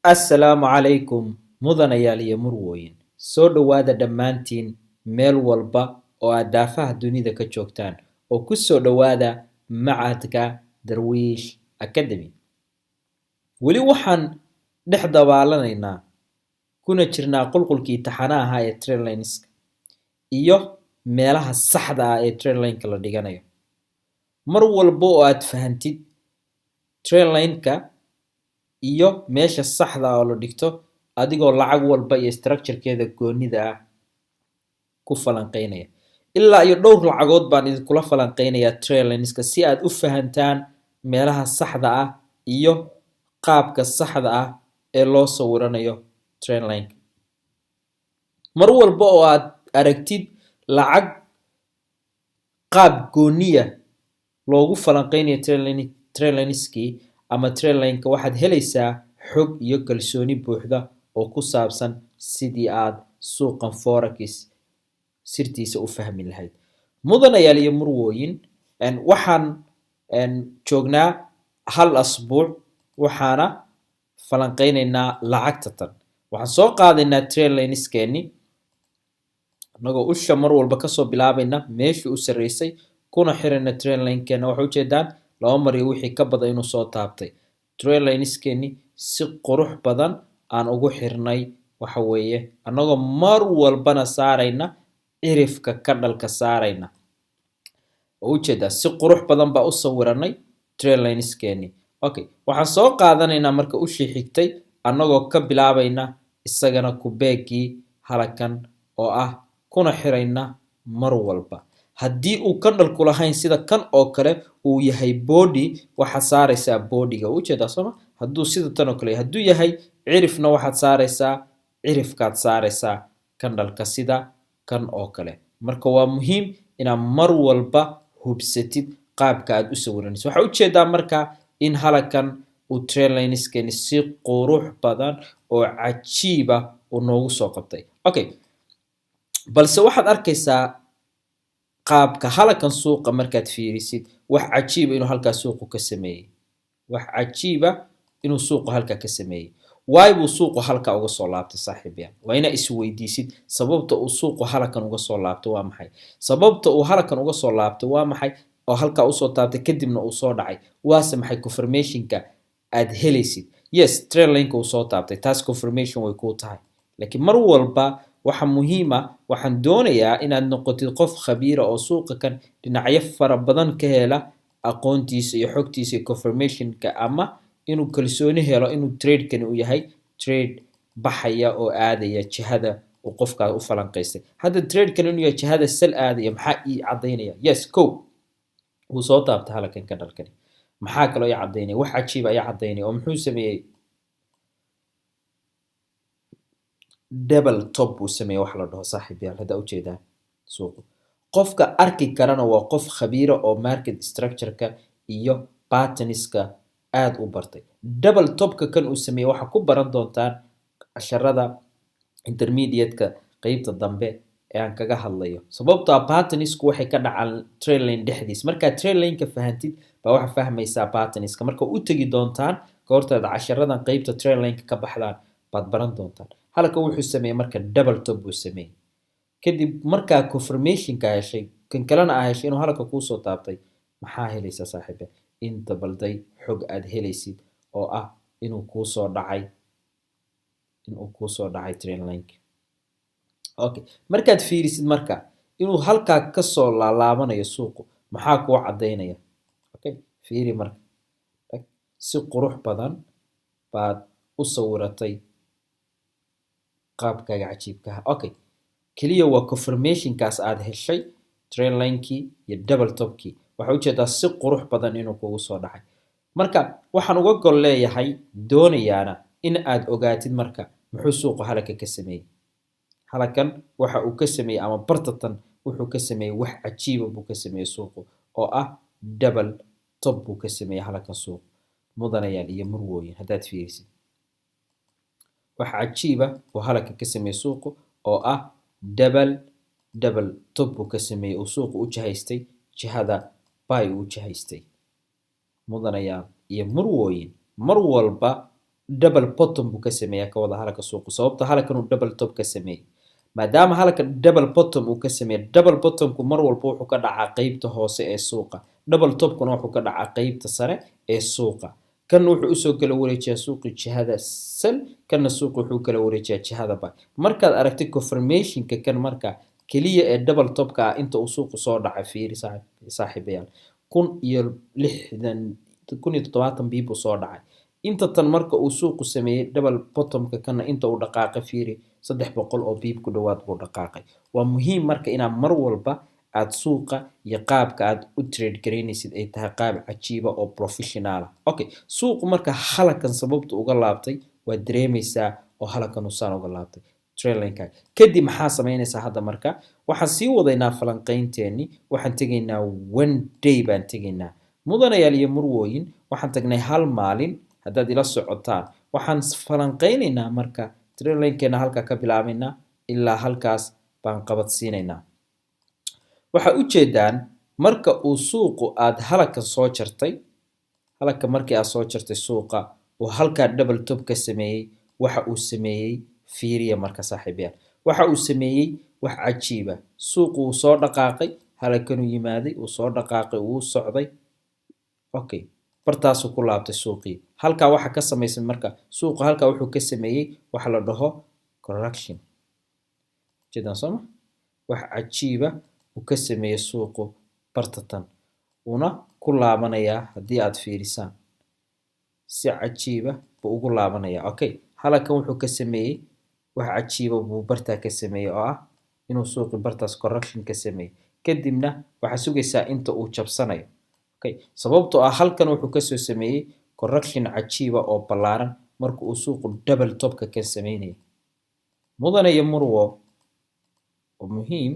Assalaamu calaykum mudanayaal iyo murwooyin soo dhowaada dhammaantiin meel walba oo aad daafaha dunida ka joogtaan oo ku soo dhowaada macadka Darwiish Academy. Weli waxaan dhex dabaallanaynaa kuna jirnaa qulqulkii taxanaha ahaa ee Trainlinska iyo meelaha saxda ah ee Trainlinka la dhiganayo. Mar walba oo aad fahantid Trainlinka iyo meesha saxda ah oo la dhigto adigoo lacag walba iyo structurekeeda goonida ah ku falanqeynaya. Ilaa iyo dhowr lacagood baan idinkula falanqeynayaa Trainlinska si aad u fahantaan meelaha saxda ah iyo qaabka saxda ah ee loo sawiranayo Trainlinka. Mar walba oo aad aragtid lacag qaab gooniya loogu falanqeynayo Trainlinskii ama Trainlinka waxaad helaysaa xog iyo kalsooni buuxda oo ku saabsan sidii aad suuqan forex sirtiisa u fahmi lahayd. Mudanayaal iyo murwooyin waxaan joognaa hal asbuuc waxaana falanqeynaynaa lacagta tan. Waxaan soo qaadaynaa Trainlinskeeni anagoo usha mar walba kasoo bilaabayna meeshii u sarreysay kuna xirayna Trainlinkeena. Waxay ujeedaan laba mar iyo wixii ka badan inuu soo taabtay. Trainlinskeeni si qurux badan aan ugu xirnay waxa weeye anagoo mar walbana saarayna cirifka ka dhalka saarayna. Ujeedaa si qurux badan baa u sawiranay Trainlinskeeni. Okay, waxaan soo qaadanaynaa marka ushii xigtay anagoo ka bilaabayna isagana ku beegii halakan oo ah kuna xirayna mar walba. Haddii uu candle-ku lahayn sida kan oo kale uu yahay body waxaad saaraysaa bodyga. Ujeedaa sooma? Hadduu sida tan oo kale hadduu yahay cirifna waxaad saaraysaa cirifkaad saaraysaa candle-ka sida kan oo kale. Marka waa muhiim inaad mar walba hubsatid qaabka aad u sawiranayso. Waxaa ujeedaa marka in halakan uu Trainlinskeeni si qurux badan oo cajiib ah uu noogu soo qabtay. Okay, balse waxaad arkaysaa qaabka halakan suuqa markaad fiirisid wax cajiib inuu halkaa suuqu ka sameeyay. Wax cajiib ah inuu suuqu halkaa ka sameeyay. Why buu suuqu halkaa uga soo laabtay saaxiibayaal? Waa inaad isweydiisid sababta uu suuqu halakan uga soo laabtay waa maxay? Sababta uu halakan uga soo laabtay waa maxay? Oo halkaa u soo taabtay kadibna uu soo dhacay. Waase maxay confirmationka aad helaysid? Yes, Trainlinka uu soo taabtay. Taas confirmation way kuu tahay. Laakiin mar walba waxa muhiim ah waxaan doonayaa inaad noqotid qof khabiira oo suuqa kan dhinacyo fara badan ka hela aqoontiisa iyo xogtiisa iyo confirmationka ama inuu kalsooni helo inuu trade-kan uu yahay trade baxaya oo aadaya jihada uu qofkaas u falanqeystay. Hadda trade-kan inuu yahay jihada sell aadaya maxaa ii cadaynaya? Yes, wuu soo taabtay halakan ka dhalkani. Maxaa kaloo ii cadaynaya? Wax cajiib ayaa cadaynaya oo muxuu sameeyay? Double top buu sameeyay wax la dhaho saaxiibayaal hadda ujeedaan suuqu. Qofka arki karana waa qof khabiira oo market structure-ka iyo patterns-ka aad u bartay. Double top-ka kan uu sameeyay waxa ku baran doontaan casharada intermediate-ka qaybta dambe ee aan kaga hadlayo. Sababtoo ah patterns-ku waxay ka dhacaan Trainline dhexdiis. Markaad Trainline-ka fahantid baa waxa fahmaysaa patterns-ka. Marka u tagi doontaan goortaad casharadan qaybta Trainline-ka ka baxdaan baad baran doontaan. Halka wuxuu sameeyay marka double top buu sameeyay. Kadib markaa confirmation-ka heshay kan kalena ah heshay inuu halka kuu soo taabtay maxaa helaysaa saaxiibe? Inta balday xog aad helaysid oo ah inuu kuu soo dhacay Trainline-ka. Okay, markaad fiirisid marka inuu halkaa ka soo laabanayo suuqu maxaa kuu cadaynaya? Okay, fiiri marka si qurux badan baad u sawiratay qaabkaaga cajiibka ah. Okay, kaliya waa confirmation-kaas aad heshay Trainline-kii iyo double top-kii. Waxaa ujeedaa si qurux badan inuu kugu soo dhacay. Marka waxaan uga gol leeyahay doonayaana in aad ogaatid marka muxuu suuqu halaka ka sameeyay. Halakan waxa uu ka sameeyay ama bartatan wuxuu ka sameeyay wax cajiib ah buu ka sameeyay suuqu oo ah double top buu ka sameeyay halakan suuqu. Mudanayaal iyo murwooyin haddaad fiirisid. wax cajiib ah oo halka ka sameeyay suuqu oo ah double top buu ka sameeyay oo suuqu u jahaystay jihada buy u jahaystay. Mudanayaal iyo murwooyin mar walba double bottom buu ka sameeyaa ka wada halka suuqu sababta halkan uu double top ka sameeyay maadaama halkan double bottom uu ka sameeyay double bottomku mar walba wuxuu ka dhacaa qaybta hoose ee suuqa double topkuna wuxuu ka dhacaa qaybta sare ee suuqa kan wuxuu usoo kala wareejiyaa suuqi jihada sell kana suuqu wuxuu kala wareejiyaa jihada buy markaad aragtay confirmationka kan marka kaliya ee double topka inta uu suuqu soo dhacay fiiri saaxiibayaal 1060 biib soo dhacay inta tan marka uu suuqu sameeyay double bottomka kana inta uu dhaqaaqay fiiri 300 oo biib ku dhawaad buu dhaqaaqay waa muhiim marka inaad mar walba aad suuqa iyo qaabka aad u trade gareynaysid ay tahay qaab cajiiba oo professional okay suuqu marka halkan sababta uga laabtay waa dareemaysaa oo halkan uu saan uga laabtay trailinka kadib maxaa sameynaysaa hadda marka waxaan sii wadaynaa falanqaynteeni waxaan tegaynaa one day baan tegaynaa mudanayaal iyo murwooyin waxaan tagnay hal maalin haddaad ila socotaan waxaan falanqaynaynaa marka trailinkeena halka ka bilaabaynaa ilaa halkaas baan qabadsiinaynaa waxa u jeedaan marka uu suuqu aad halka soo jartay halka markii aad soo jartay suuqa oo halka double top ka sameeyay waxa uu sameeyay fiiriya marka saaxiibayaal waxa uu sameeyay wax cajiiba suuqu uu soo dhaqaaqay halkan uu yimaaday uu soo dhaqaaqay uu socday okay bartaas ku laabtay suuqii halka waxa ka sameeyay marka suuqu halka wuxuu ka sameeyay waxa la dhaho correction jeedan soma wax cajiiba uu ka sameeyay suuqu bartatan una ku laabanaya hadii aad fiirisaan si cajiiba buu ugu laabanaya okay halkan wuxuu ka sameeyay wax cajiiba buu barta ka sameeyay oo ah inuu suuqi bartaas correction ka sameeyay kadibna waxa sugaysaa inta uu jabsanayo okay sababtoo ah halkan wuxuu ka soo sameeyay correction cajiiba oo ballaaran marka uu suuqu double top ka sameeyay mudane iyo murwo oo muhiim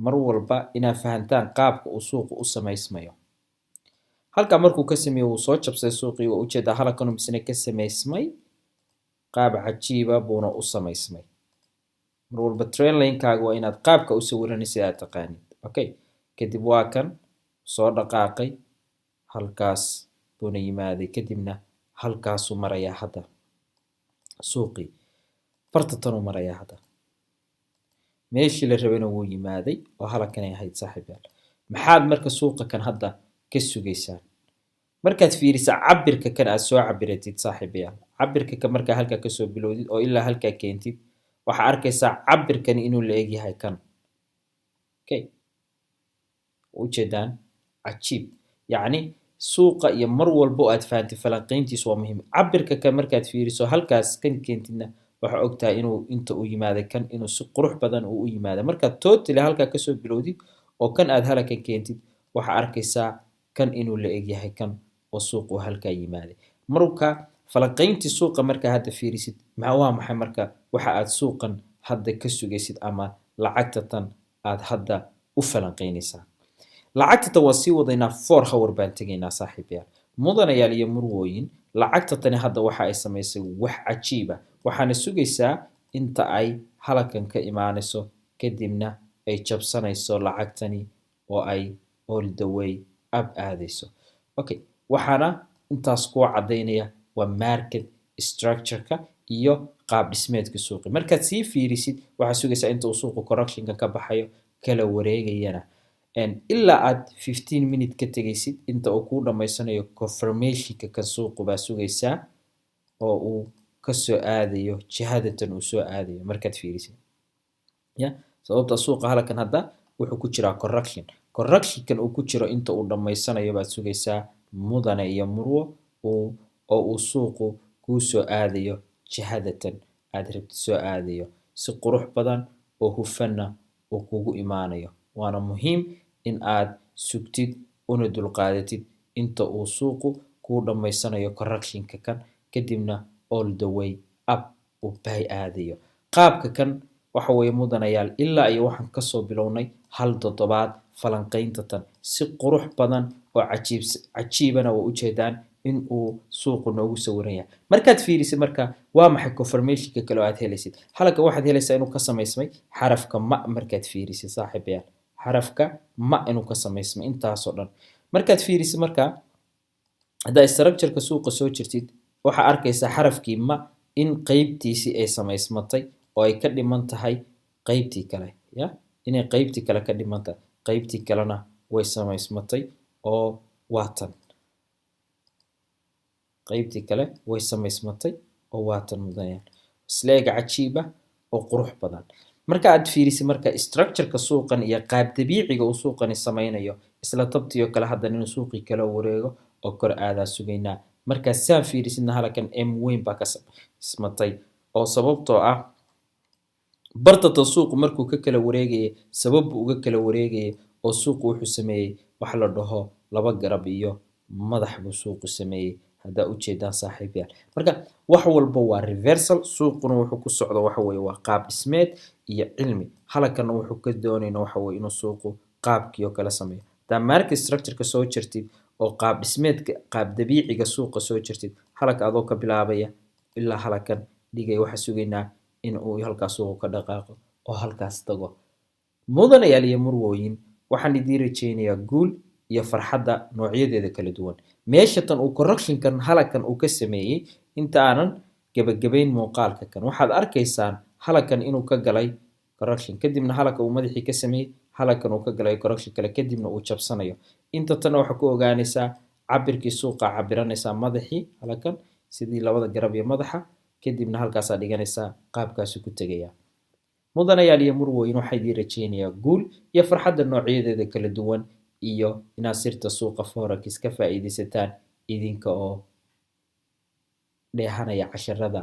mar walba inaad fahantaan qaabka uu suuqu u sameysmayo halka markuu ka sameeyo uu soo jabsay suuqii oo u jeeda halkan uu misna ka sameysmay qaab cajiiba buuna u sameysmay mar walba trailinekaaga waa inaad qaabka u sawiranaysid aad taqaanid okay kadib waa kan soo dhaqaaqay halkaas buuna yimaaday kadibna halkaasuu marayaa hadda suuqii bartatan uu marayaa hadda meeshii la rabayna wuu yimaaday oo halkan ay ahayd saaxiibayaal maxaad marka suuqa kan hadda ka sugaysaan markaad fiirisaa cabirka kan aad soo cabiratid saaxiibayaal cabirka kan marka halka ka soo bilowdid oo ilaa halka keentid waxa arkaysaa cabirkan inuu la eg yahay kan okay u jeedaan cajiib yacni suuqa iyo mar walba aad fahanti falanqayntiisu waa muhiim cabirka kan markaad fiiriso halkaas kan keentidna waxa ogtahay inuu inta uu yimaaday kan inuu si qurux badan uu u yimaaday marka totally halka ka soo bilowdid oo kan aad halka keentid waxa arkaysaa kan inuu la eg yahay kan oo suuqu halka yimaaday marka falanqayntii suuqa marka hadda fiirisid waa maxay marka waxa aad suuqan hadda ka sugaysid ama lacagta tan aad hadda u falanqaynaysaa lacagta tan waa sii wadaynaa 4 hour baan tegaynaa saaxiibayaal mudanayaal iyo murwooyin lacagta tani hadda waxa ay samaysay wax cajiiba waxaana sugaysaa inta ay halkan ka imaanayso kadibna ay jabsanayso lacagtani oo ay all the way up aadayso okay waxaana intaas ku cadeynaya waa market structure-ka iyo qaab dhismeedka suuqa markaad sii fiirisid waxa sugaysaa inta uu suuqu correction-ka ka baxayo kala wareegayana ilaa aad 15 minute ka tagaysid inta uu ku dhameysanayo confirmation-ka kan suuqu baa sugaysaa oo uu ka soo aadayo jihadatan uu soo aadayo markaad fiirisid ya sababta suuqa halkan hadda wuxuu ku jiraa correction-kan uu ku jiro inta uu dhameysanayo baad sugaysaa mudane iyo murwo oo uu suuqu ku soo aadayo jihadatan aad rabtid soo aadayo si qurux badan oo hufanna oo kugu imaanayo waana muhiim in aad sugtid una dulqaadatid inta uu suuqu ku dhameysanayo correction-ka kan kadibna all the way up uu bay aadayo qaabka kan waxa weeye mudanayaal ilaa iyo waxaan ka soo bilownay hal toddobaad falanqaynta tan si qurux badan oo cajiibana waa u jeedaan in uu suuqu noogu sawiran yahay markaad fiirisid marka waa maxay confirmation-ka kale oo aad helaysid halka waxaad helaysaa inuu ka sameysmay xarafka ma markaad fiirisid saaxiibayaal xarafka ma inuu ka sameysmay intaas oo dhan markaad fiirisid marka hadda structure-ka suuqa soo jirtid waxaa arkaysaa xarafkii ma in qaybtiisii ay samaysmatay oo ay ka dhiman tahay qaybtii kale ya inay qaybtii kale ka dhiman tahay qaybtii kalena way samaysmatay oo waatan qaybtii kale way samaysmatay oo waatan mudanayaan isleega cajiiba oo qurux badan marka aad fiirisid marka structure-ka suuqan iyo qaab dabiiciga uu suuqani samaynayo isla tabtiyo kale haddana inuu suuqii kala wareego oo kor aadaa sugaynaa markaa saan fiirisidna halkan m weyn baa ka samaysmatay oo sababtoo ah bartata suuqu markuu ka kala wareegayay sababbu uga kala wareegayay oo suuqu wuxuu sameeyey wax la dhaho laba garab iyo madax buu suuqu sameeyey haddaa ujeedaan saaxiibayaal marka wax walba waa reversal suuquna wuxuu ku socdo waxa weeye waa qaab dhismeed iyo cilmi halkanna wuxuu ka doonayna waxa weeye inuu suuqu qaabkii oo kala sameeyo hadaa market structure-ka soo jirtid oo qaab dhismeedka qaab dabiiciga suuqa soo jirtid halka adoo ka bilaabaya ilaa halkan dhigay waxa sugaynaa in uu halkaas suuqu ka dhaqaaqo oo halkaas tago mudanayaal iyo murwooyin waxaan idiin rajaynayaa guul iyo farxadda noocyadeeda kala duwan meesha tan uu correctionkan halkan uu ka sameeyey inta aanan gabagabayn muuqaalka kan waxaad arkaysaan halkan inuu ka galay correction kadibna halka uu madaxii ka sameeyey halkan uu ka galay correction kale kadibna uu jabsanayo inta tan waxa ku ogaanaysaa cabirkii suuqa cabiranaysaa madaxii halkan sidii labada garab iyo madaxa kadibna halkaasaa dhiganaysaa qaabkaasuu ku tegaya mudanayaal iyo murwooyin waxaa idiin rajaynayaa guul iyo farxadda noocyadeeda kala duwan iyo inaad sirta suuqa forex ka faa'iidaysataan idinka oo dheehanaya casharada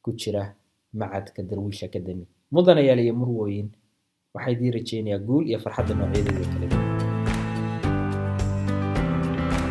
ku jira macadka Darwish Academy mudanayaal iyo murwooyin waxaa idiin rajaynayaa guul iyo farxadda noocyadeeda kala duwan